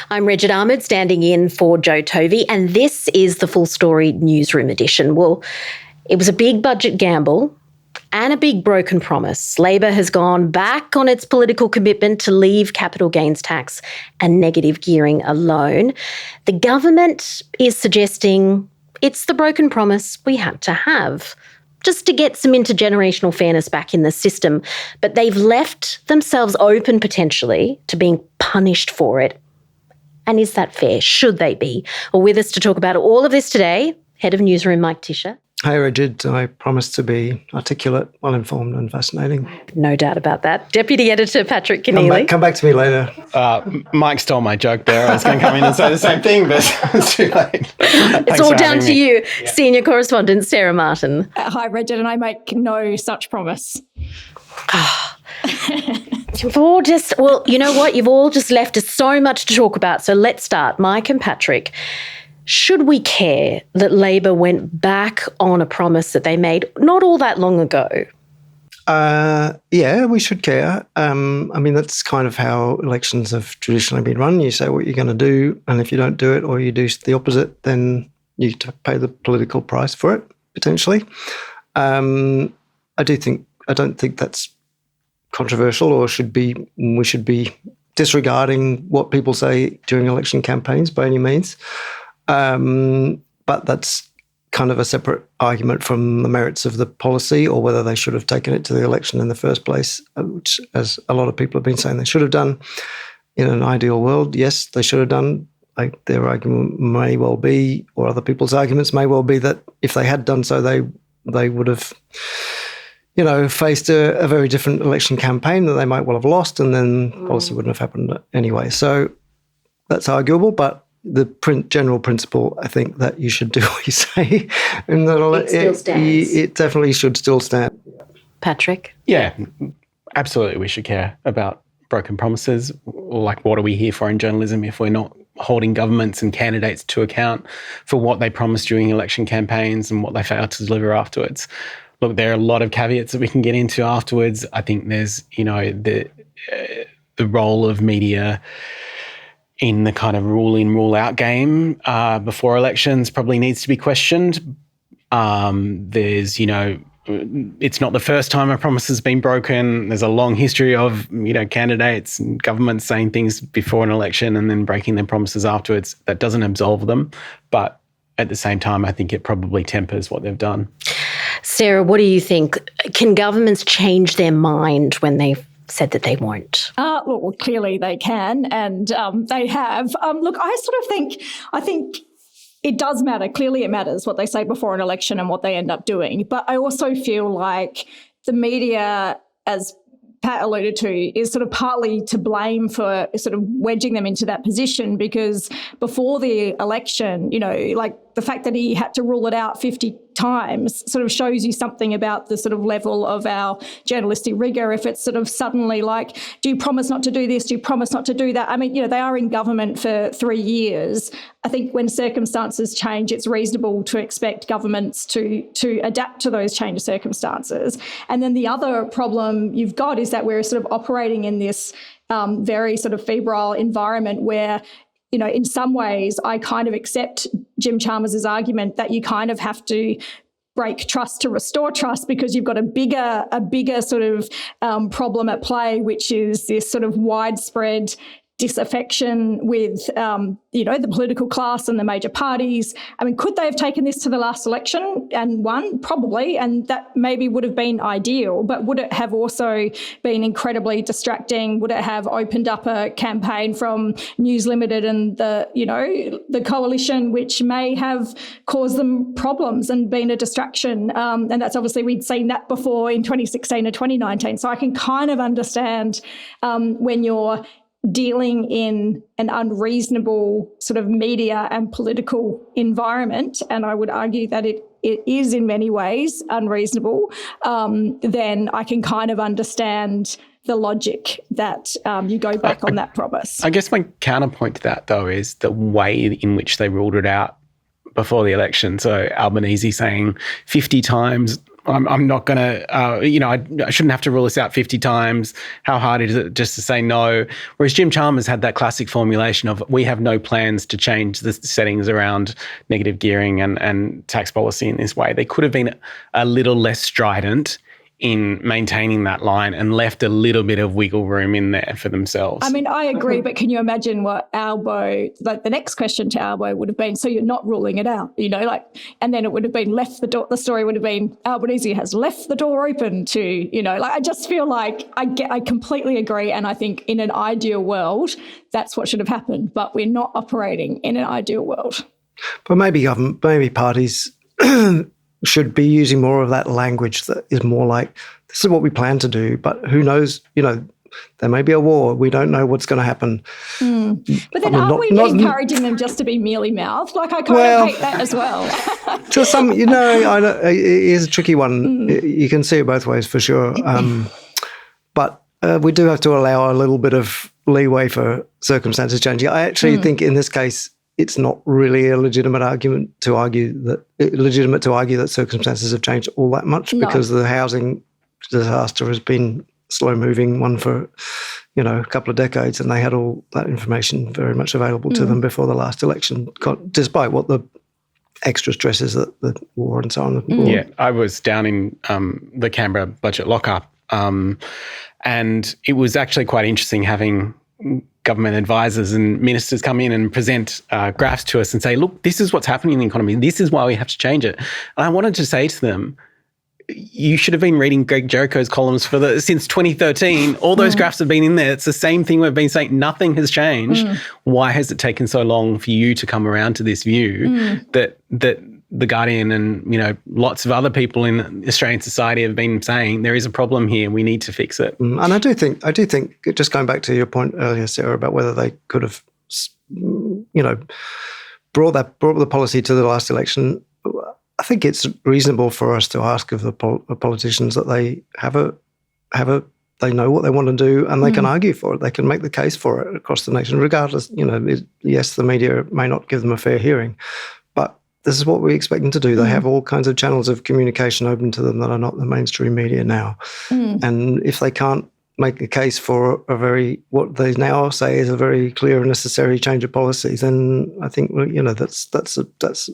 I'm Reged Ahmad, standing in for Joe Tovey, and this is the Full Story Newsroom edition. Well, it was a big budget gamble and a big broken promise. Labor has gone back on its political commitment to leave capital gains tax and negative gearing alone. The government is suggesting it's the broken promise we had to have, just to get some intergenerational fairness back in the system. But they've left themselves open potentially to being punished for it. And is that fair? Should they be? Well, with us to talk about all of this today, Head of Newsroom Mike Ticher. Hi, Reged. I promise to be articulate, well-informed and fascinating. No doubt about that. Deputy Editor Patrick Keneally. Come back to me later. Mike stole my joke there. I was going to come in and say the same thing, but it's too late. It's all down to you, Senior Correspondent Sarah Martin. Hi, Reged, and I make no such promise. You've all you know what? You've all just left us so much to talk about. So let's start. Mike and Patrick. Should we care that Labor went back on a promise that they made not all that long ago? Yeah, we should care. I mean, that's kind of how elections have traditionally been run. You say what you're going to do, and if you don't do it or you do the opposite, then you pay the political price for it, potentially. I don't think that's controversial or we should be disregarding what people say during election campaigns by any means. But that's kind of a separate argument from the merits of the policy or whether they should have taken it to the election in the first place, which, as a lot of people have been saying, they should have done. In an ideal world, yes, they should have done. Their argument may well be, or other people's arguments may well be, that if they had done so, they would have, faced a very different election campaign that they might well have lost, and then policy wouldn't have happened anyway. So that's arguable, but the general principle, I think, that you should do what you say, and that it still stands. It definitely should still stand. Patrick? Yeah, absolutely we should care about broken promises. Like, what are we here for in journalism if we're not holding governments and candidates to account for what they promised during election campaigns and what they failed to deliver afterwards? Look, there are a lot of caveats that we can get into afterwards. I think there's, the role of media in the kind of rule in, rule out game before elections probably needs to be questioned. There's, it's not the first time a promise has been broken. There's a long history of, candidates and governments saying things before an election and then breaking their promises afterwards. That doesn't absolve them. But at the same time, I think it probably tempers what they've done. Sarah, what do you think? Can governments change their mind when they've said that they won't? Well, clearly they can, and they have. Look, I think it does matter. Clearly it matters what they say before an election and what they end up doing. But I also feel like the media, as Pat alluded to, is sort of partly to blame for sort of wedging them into that position, because before the election, like the fact that he had to rule it out 50 times sort of shows you something about the sort of level of our journalistic rigour. If it's sort of suddenly like, do you promise not to do this? Do you promise not to do that? I mean, they are in government for 3 years. I think when circumstances change, it's reasonable to expect governments to adapt to those changed circumstances. And then the other problem you've got is that we're sort of operating in this very sort of febrile environment where, in some ways, I kind of accept Jim Chalmers' argument that you kind of have to break trust to restore trust, because you've got a bigger sort of problem at play, which is this sort of widespread disaffection with, the political class and the major parties. I mean, could they have taken this to the last election and won? Probably, and that maybe would have been ideal, but would it have also been incredibly distracting? Would it have opened up a campaign from News Limited and the coalition, which may have caused them problems and been a distraction? And that's obviously, we'd seen that before in 2016 and 2019. So I can kind of understand when you're dealing in an unreasonable sort of media and political environment, and I would argue that it is in many ways unreasonable, then I can kind of understand the logic that you go back on that promise. I guess my counterpoint to that, though, is the way in which they ruled it out before the election. So Albanese saying 50 times I'm not going to, I shouldn't have to rule this out 50 times. How hard is it just to say no? Whereas Jim Chalmers had that classic formulation of, we have no plans to change the settings around negative gearing and tax policy in this way. They could have been a little less strident in maintaining that line and left a little bit of wiggle room in there for themselves. I mean, I agree, but can you imagine what Albo, like the next question to Albo would have been, so you're not ruling it out, and then it would have been the story would have been, Albanese has left the door open to, I just feel like I completely agree. And I think in an ideal world, that's what should have happened, but we're not operating in an ideal world. But maybe parties should be using more of that language that is more like, this is what we plan to do, but who knows, there may be a war. We don't know what's going to happen. But then aren't we encouraging them just to be mealy-mouthed? Like, I kind of hate that as well. To some, I know it is a tricky one. You can see it both ways for sure. But we do have to allow a little bit of leeway for circumstances changing. I actually think in this case, it's not really a legitimate to argue that circumstances have changed all that much, because the housing disaster has been slow-moving one for, a couple of decades, and they had all that information very much available to them before the last election, despite what the extra stresses that the war and so on. Yeah, I was down in the Canberra budget lockup, and it was actually quite interesting having government advisors and ministers come in and present graphs to us and say, look, this is what's happening in the economy. This is why we have to change it. And I wanted to say to them, you should have been reading Greg Jericho's columns since 2013. All those graphs have been in there. It's the same thing we've been saying. Nothing has changed. Why has it taken so long for you to come around to this view that The Guardian and, lots of other people in Australian society have been saying there is a problem here, we need to fix it. And I do think, just going back to your point earlier, Sarah, about whether they could have, brought the policy to the last election, I think it's reasonable for us to ask of the politicians that they they know what they want to do, and they can argue for it. They can make the case for it across the nation, regardless, yes, the media may not give them a fair hearing, but this is what we expect them to do. They have all kinds of channels of communication open to them that are not the mainstream media now. And if they can't make a case for what they now say is a very clear and necessary change of policy, then I think, that's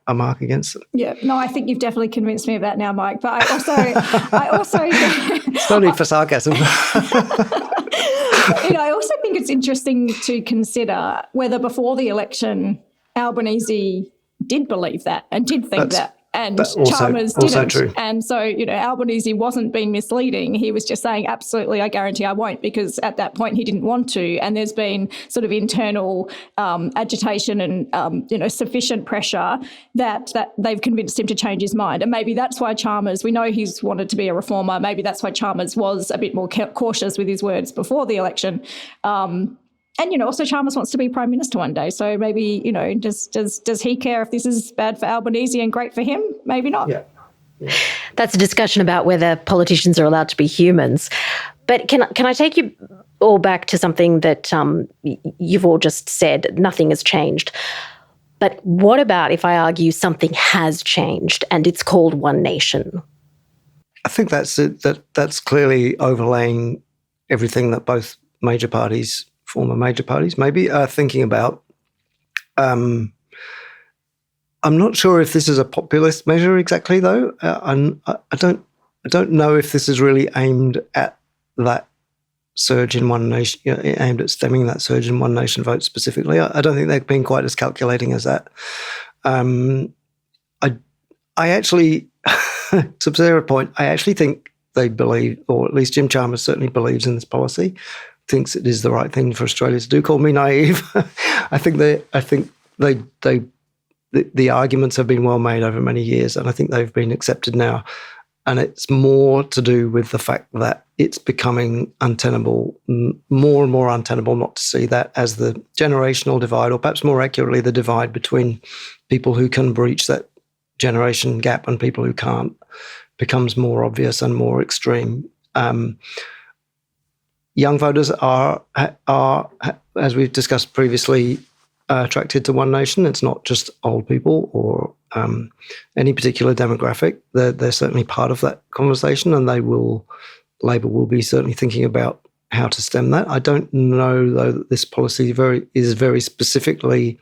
a mark against it. Yeah, no, I think you've definitely convinced me of that now, Mike. But I also it's no need for sarcasm. I also think it's interesting to consider whether before the election Albanese did believe that and did think that. And Chalmers didn't. True. And so, Albanese wasn't being misleading. He was just saying, absolutely, I guarantee I won't, because at that point he didn't want to. And there's been sort of internal agitation and, sufficient pressure that they've convinced him to change his mind. And maybe that's why Chalmers, we know he's wanted to be a reformer. Maybe that's why Chalmers was a bit more cautious with his words before the election. And, also Chalmers wants to be Prime Minister one day. So maybe, does he care if this is bad for Albanese and great for him? Maybe not. Yeah. That's a discussion about whether politicians are allowed to be humans. But can I take you all back to something that you've all just said, nothing has changed. But what about if I argue something has changed and it's called One Nation? I think that's it. That's clearly overlaying everything that both former major parties maybe are thinking about. I'm not sure if this is a populist measure exactly, though. I don't know if this is really aimed at that surge in One Nation, aimed at stemming that surge in One Nation vote specifically. I don't think they've been quite as calculating as that. I actually, to Sarah's point, I actually think they believe, or at least Jim Chalmers certainly believes in this policy, thinks it is the right thing for Australia to do. Call me naive. I think the arguments have been well made over many years, and I think they've been accepted now. And it's more to do with the fact that it's becoming untenable, more and more untenable not to see that as the generational divide, or perhaps more accurately, the divide between people who can breach that generation gap and people who can't, becomes more obvious and more extreme. Young voters are, as we've discussed previously, attracted to One Nation. It's not just old people or any particular demographic. They're certainly part of that conversation, and Labor will be certainly thinking about how to stem that. I don't know, though, that this policy is very specifically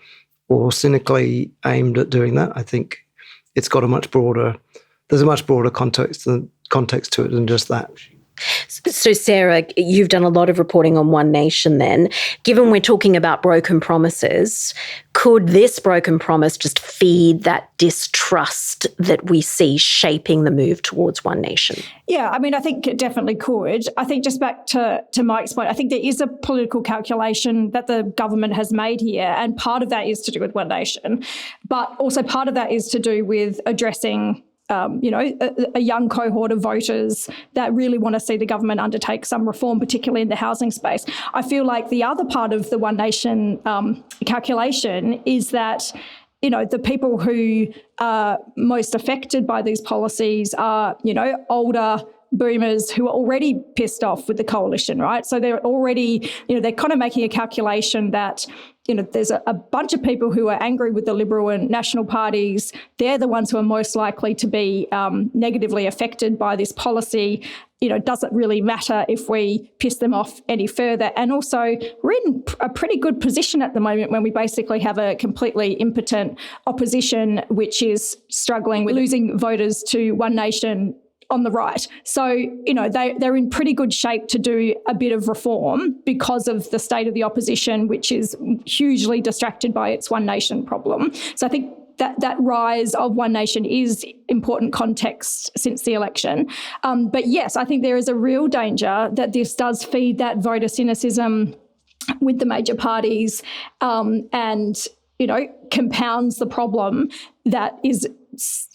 or cynically aimed at doing that. I think it's got there's a much broader context to it than just that. So, Sarah, you've done a lot of reporting on One Nation then. Given we're talking about broken promises, could this broken promise just feed that distrust that we see shaping the move towards One Nation? Yeah, I mean, I think it definitely could. I think just back to Mike's point, I think there is a political calculation that the government has made here, and part of that is to do with One Nation, but also part of that is to do with addressing a young cohort of voters that really want to see the government undertake some reform, particularly in the housing space. I feel like the other part of the One Nation calculation is that, the people who are most affected by these policies are, older boomers who are already pissed off with the coalition, right? So they're already, they're kind of making a calculation that, there's a bunch of people who are angry with the Liberal and National parties. They're the ones who are most likely to be negatively affected by this policy. It doesn't really matter if we piss them off any further. And also, we're in a pretty good position at the moment when we basically have a completely impotent opposition, which is struggling with losing voters to One Nation on the right. So, they're in pretty good shape to do a bit of reform because of the state of the opposition, which is hugely distracted by its One Nation problem. So I think that rise of One Nation is important context since the election. But yes, I think there is a real danger that this does feed that voter cynicism with the major parties and, compounds the problem that is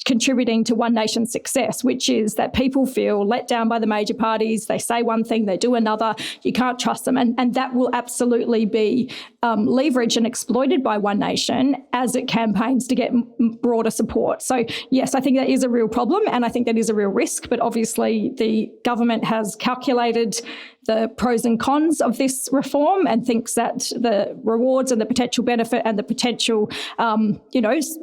contributing to One Nation's success, which is that people feel let down by the major parties. They say one thing, they do another. You can't trust them. And that will absolutely be leveraged and exploited by One Nation as it campaigns to get broader support. So, yes, I think that is a real problem and I think that is a real risk. But obviously the government has calculated the pros and cons of this reform and thinks that the rewards and the potential benefit and the potential,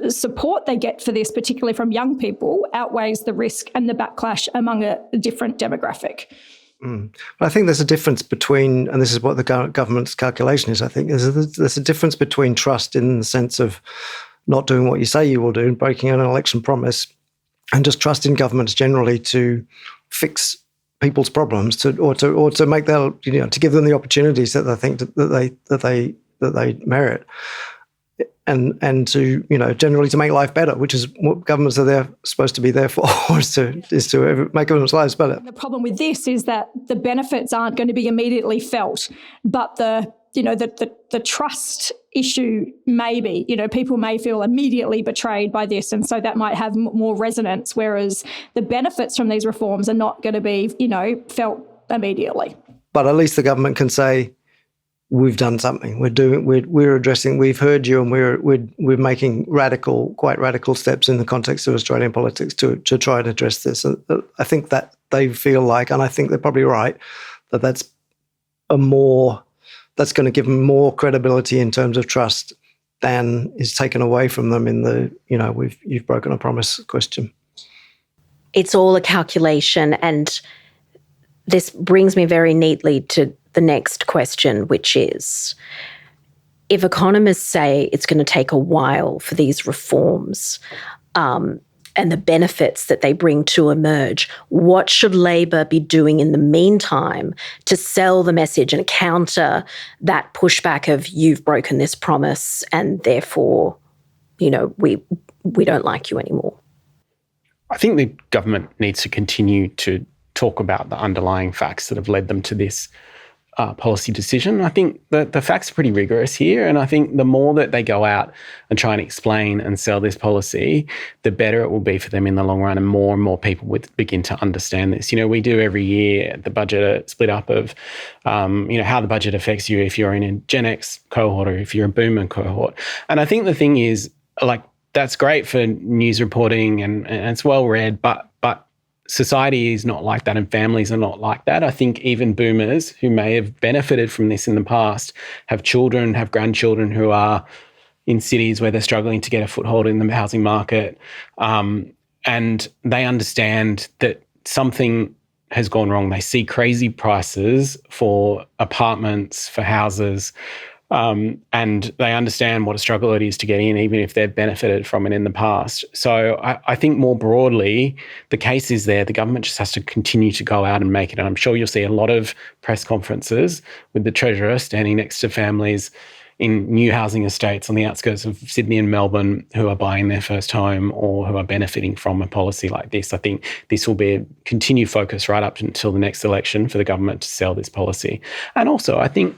support they get for this, particularly from young people, outweighs the risk and the backlash among a different demographic. But I think there's a difference between, and this is what the government's calculation is, I think, there's a difference between trust in the sense of not doing what you say you will do and breaking an election promise, and just trust in governments generally to fix people's problems, or to make their, to give them the opportunities that they think that they merit, and to generally to make life better, which is what governments are supposed to be there for, is to make everyone's lives better. The problem with this is that the benefits aren't going to be immediately felt, but the trust issue may be. People may feel immediately betrayed by this, and so that might have more resonance, whereas the benefits from these reforms are not going to be, felt immediately. But at least the government can say, we've done something. We're addressing. We've heard you, and we're making quite radical steps in the context of Australian politics to try and address this. And I think that they feel like, and I think they're probably right, that's going to give them more credibility in terms of trust than is taken away from them in the you've broken a promise question. It's all a calculation, and this brings me very neatly to the next question, which is, if economists say it's going to take a while for these reforms and the benefits that they bring to emerge, what should Labor be doing in the meantime to sell the message and counter that pushback of you've broken this promise and therefore, we don't like you anymore? I think the government needs to continue to talk about the underlying facts that have led them to this policy decision. I think that the facts are pretty rigorous here, and I think the more that they go out and try and explain and sell this policy, the better it will be for them in the long run, and more people would begin to understand this. We do every year the budget split up of, how the budget affects you if you're in a Gen X cohort or if you're a Boomer cohort. And I think the thing is, that's great for news reporting and it's well read, but society is not like that and families are not like that. I think even boomers who may have benefited from this in the past have children, have grandchildren who are in cities where they're struggling to get a foothold in the housing market. And they understand that something has gone wrong. They see crazy prices for apartments, for houses, and they understand what a struggle it is to get in, even if they've benefited from it in the past. So I think more broadly, the case is there. The government just has to continue to go out and make it. And I'm sure you'll see a lot of press conferences with the Treasurer standing next to families in new housing estates on the outskirts of Sydney and Melbourne who are buying their first home or who are benefiting from a policy like this. I think this will be a continued focus right up until the next election for the government to sell this policy. And also, I think,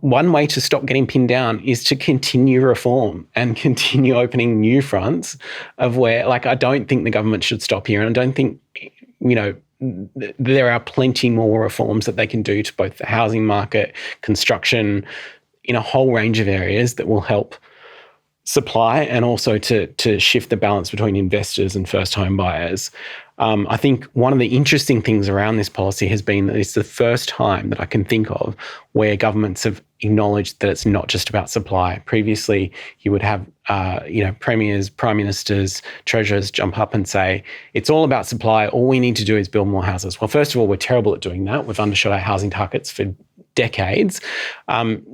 one way to stop getting pinned down is to continue reform and continue opening new fronts of where, I don't think the government should stop here. And I don't think, there are plenty more reforms that they can do to both the housing market, construction, in a whole range of areas that will help supply and also to shift the balance between investors and first home buyers. I think one of the interesting things around this policy has been that it's the first time that I can think of where governments have acknowledged that it's not just about supply. Previously, you would have premiers, prime ministers, treasurers jump up and say, it's all about supply. All we need to do is build more houses. Well, first of all, we're terrible at doing that. We've undershot our housing targets for decades.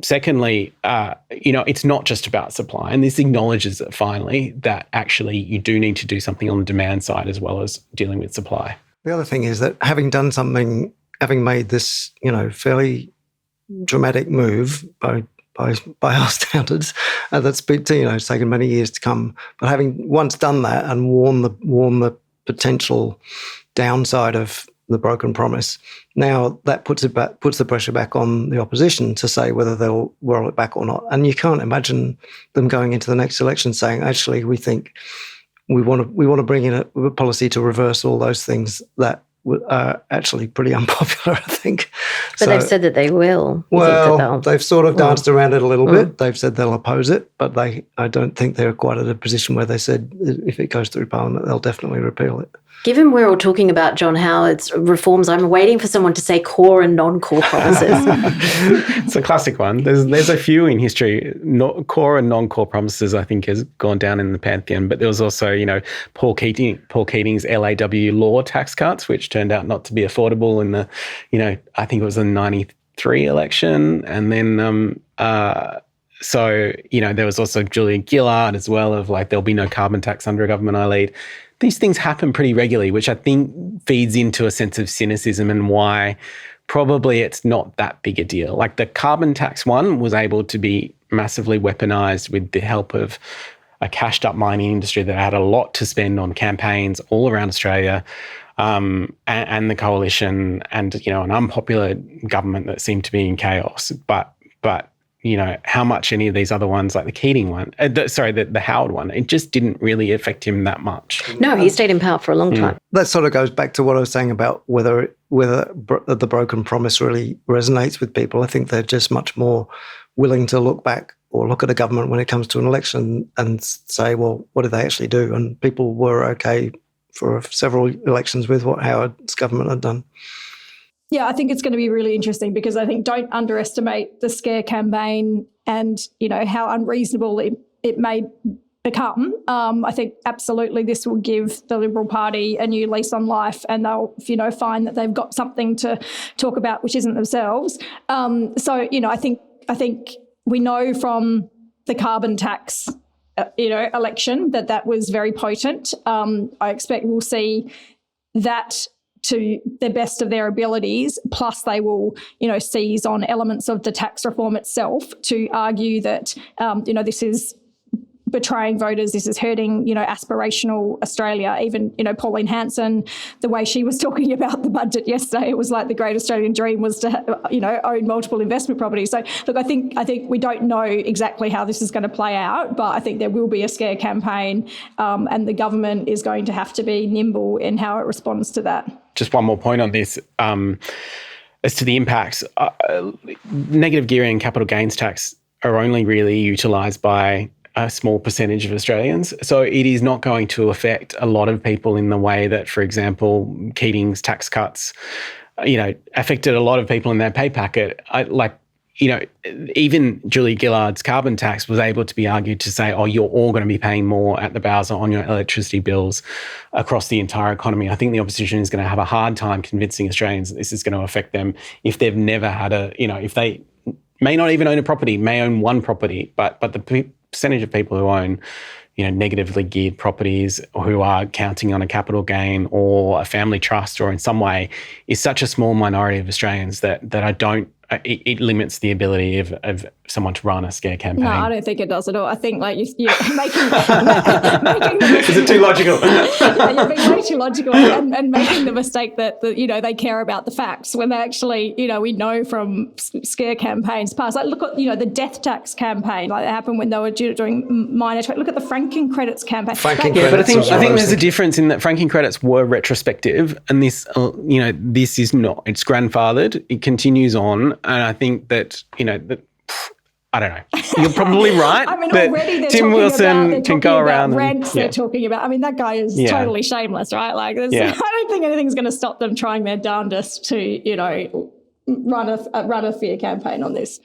Secondly, it's not just about supply. And this acknowledges that finally that actually you do need to do something on the demand side as well as dealing with supply. The other thing is that having made this, fairly dramatic move by our standards, that's been, it's taken many years to come. But having once done that and warned the potential downside of the broken promise, now that puts the pressure back on the opposition to say whether they'll roll it back or not. And you can't imagine them going into the next election saying, actually, we think we want to bring in a policy to reverse all those things that are actually pretty unpopular, I think. But they've said that they will. Well, they've sort of danced around it a little bit. They've said they'll oppose it, but I don't think they're quite at a position where they said if it goes through Parliament, they'll definitely repeal it. Given we're all talking about John Howard's reforms, I'm waiting for someone to say core and non-core promises. It's a classic one. There's a few in history. Core and non-core promises, I think, has gone down in the pantheon. But there was also, Paul Keating's LAW law tax cuts, which turned out not to be affordable in the, I think it was the 93 election. And then there was also Julia Gillard as well of there'll be no carbon tax under a government I lead. These things happen pretty regularly, which I think feeds into a sense of cynicism and why probably it's not that big a deal. The carbon tax one was able to be massively weaponized with the help of a cashed up mining industry that had a lot to spend on campaigns all around Australia, and the coalition and, an unpopular government that seemed to be in chaos. But how much any of these other ones, like the Keating one, the Howard one, it just didn't really affect him that much. No, he stayed in power for a long time. That sort of goes back to what I was saying about whether the broken promise really resonates with people. I think they're just much more willing to look back or look at a government when it comes to an election and say, well, what did they actually do? And people were okay for several elections with what Howard's government had done. Yeah, I think it's going to be really interesting because I think don't underestimate the scare campaign and, how unreasonable it may become. I think absolutely this will give the Liberal Party a new lease on life and they'll, find that they've got something to talk about which isn't themselves. I think we know from the carbon tax election that was very potent. I expect we'll see that to the best of their abilities, plus they will, seize on elements of the tax reform itself to argue that, this is betraying voters, this is hurting, aspirational Australia. Even, Pauline Hanson, the way she was talking about the budget yesterday, it was like the great Australian dream was to, own multiple investment properties. So, look, I think we don't know exactly how this is going to play out, but I think there will be a scare campaign and the government is going to have to be nimble in how it responds to that. Just one more point on this. As to the impacts, negative gearing and capital gains tax are only really utilised by a small percentage of Australians. So it is not going to affect a lot of people in the way that, for example, Keating's tax cuts, affected a lot of people in their pay packet. even Julia Gillard's carbon tax was able to be argued to say, oh, you're all going to be paying more at the Bowser on your electricity bills across the entire economy. I think the opposition is going to have a hard time convincing Australians that this is going to affect them if they've never had if they may not even own a property, may own one property, but the percentage of people who own negatively geared properties or who are counting on a capital gain or a family trust or in some way is such a small minority of Australians that I don't, it limits the ability of someone to run a scare campaign. No, I don't think it does at all. I think you're making Is it too logical? Yeah, you're being way too logical and making the mistake that they care about the facts when they actually, we know from scare campaigns past. Like look at the death tax campaign, like that happened when they were doing minor. Look at the franking credits campaign. But I think there's a difference in that franking credits were retrospective, and this this is not. It's grandfathered. It continues on, and I think that I don't know. You're probably right. I mean, already they're Tim Wilson can go around rents. They're talking about. I mean, that guy is totally shameless, right? Like, I don't think anything's going to stop them trying their darndest to, run a fear campaign on this.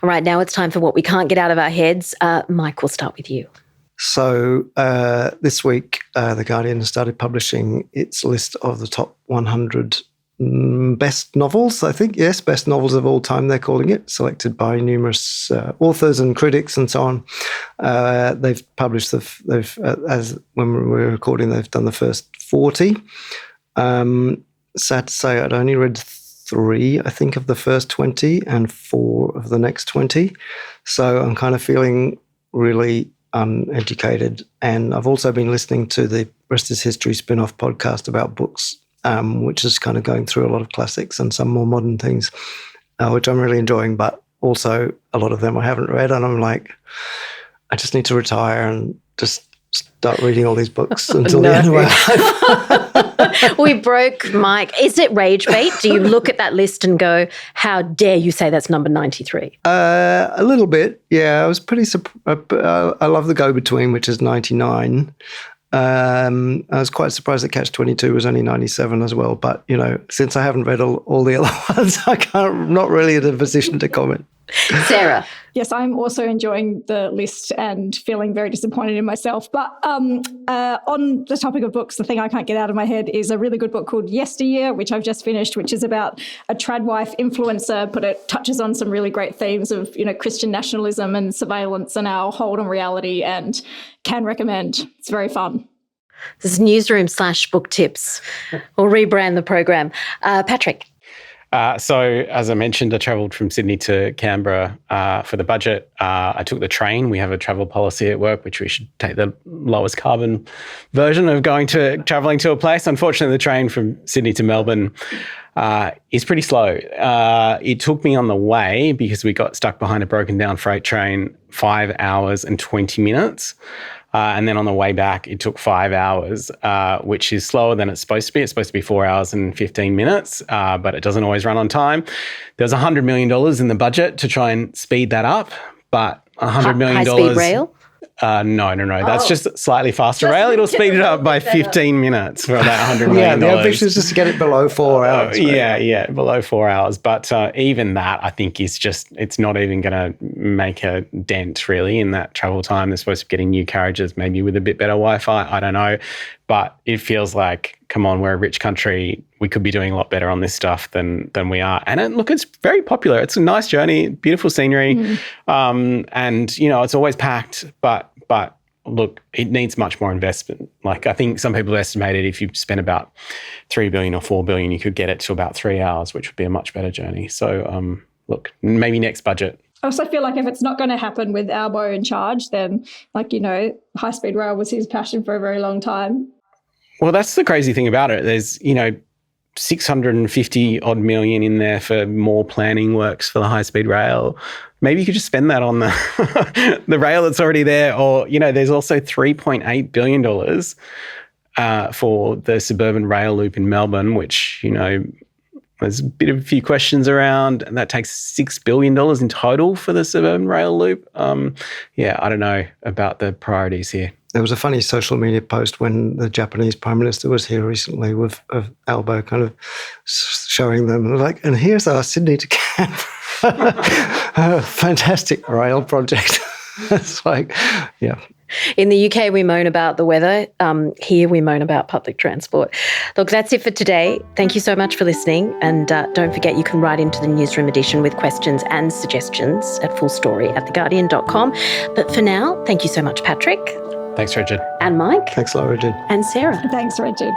All right, now it's time for what we can't get out of our heads. Mike, we'll start with you. So this week, The Guardian started publishing its list of the top 100 best novels, I think. Yes, best novels of all time, they're calling it, selected by numerous authors and critics and so on. They've published, as when we're recording, they've done the first 40. Sad to say, I'd only read 3, I think, of the first 20 and 4 of the next 20. So I'm kind of feeling really uneducated. And I've also been listening to the Rest is History spin-off podcast about books, which is kind of going through a lot of classics and some more modern things, which I'm really enjoying, but also a lot of them I haven't read. And I'm like, I just need to retire and just start reading all these books until the end of my life. We broke Mike. Is it rage bait? Do you look at that list and go, how dare you say that's number 93? A little bit, yeah. I was pretty surprised. I love The Go-Between, which is 99. I was quite surprised that Catch-22 was only 97 as well. But, since I haven't read all the other ones, I'm not really in a position to comment. Sarah. Yes, I'm also enjoying the list and feeling very disappointed in myself. But on the topic of books, the thing I can't get out of my head is a really good book called Yesteryear, which I've just finished, which is about a tradwife influencer, but it touches on some really great themes of, Christian nationalism and surveillance and our hold on reality, and can recommend. It's very fun. This is newsroom / book tips. We'll rebrand the program. Patrick. So, as I mentioned, I travelled from Sydney to Canberra for the budget. I took the train. We have a travel policy at work, which we should take the lowest carbon version of travelling to a place. Unfortunately, the train from Sydney to Melbourne is pretty slow. It took me on the way, because we got stuck behind a broken down freight train, 5 hours and 20 minutes. And then on the way back, it took 5 hours, which is slower than it's supposed to be. It's supposed to be 4 hours and 15 minutes, but it doesn't always run on time. There's $100 million in the budget to try and speed that up, but $100 million. High-speed rail? No. That's just slightly faster rail. It'll speed it up by 15 minutes for that $100 million. Yeah, the ambition is just to get it below 4 hours. Yeah, below 4 hours. But even that, I think, is just, it's not even going to make a dent, really, in that travel time. They're supposed to be getting new carriages, maybe with a bit better Wi-Fi. I don't know. But it feels like, come on, we're a rich country. We could be doing a lot better on this stuff than we are. And look, it's very popular. It's a nice journey, beautiful scenery. And, it's always packed. But look, it needs much more investment. Like, I think some people have estimated if you spend about $3 billion or $4 billion, you could get it to about 3 hours, which would be a much better journey. So, look, maybe next budget. I also feel like if it's not going to happen with Albo in charge, then, high-speed rail was his passion for a very long time. Well, that's the crazy thing about it. There's, 650 odd million in there for more planning works for the high-speed rail. Maybe you could just spend that on the the rail that's already there. Or, there's also $3.8 billion for the suburban rail loop in Melbourne, which, there's a few questions around, and that takes $6 billion in total for the suburban rail loop. I don't know about the priorities here. There was a funny social media post when the Japanese Prime Minister was here recently of Albo kind of showing them, like, and here's our Sydney to Canberra. Fantastic rail project. It's like, yeah. In the UK, we moan about the weather. Here, we moan about public transport. Look, that's it for today. Thank you so much for listening. And don't forget, you can write into the Newsroom Edition with questions and suggestions at fullstory@theguardian.com. But for now, thank you so much, Patrick. Thanks, Reged. And Mike. Thanks a lot, Reged. And Sarah. Thanks, Reged.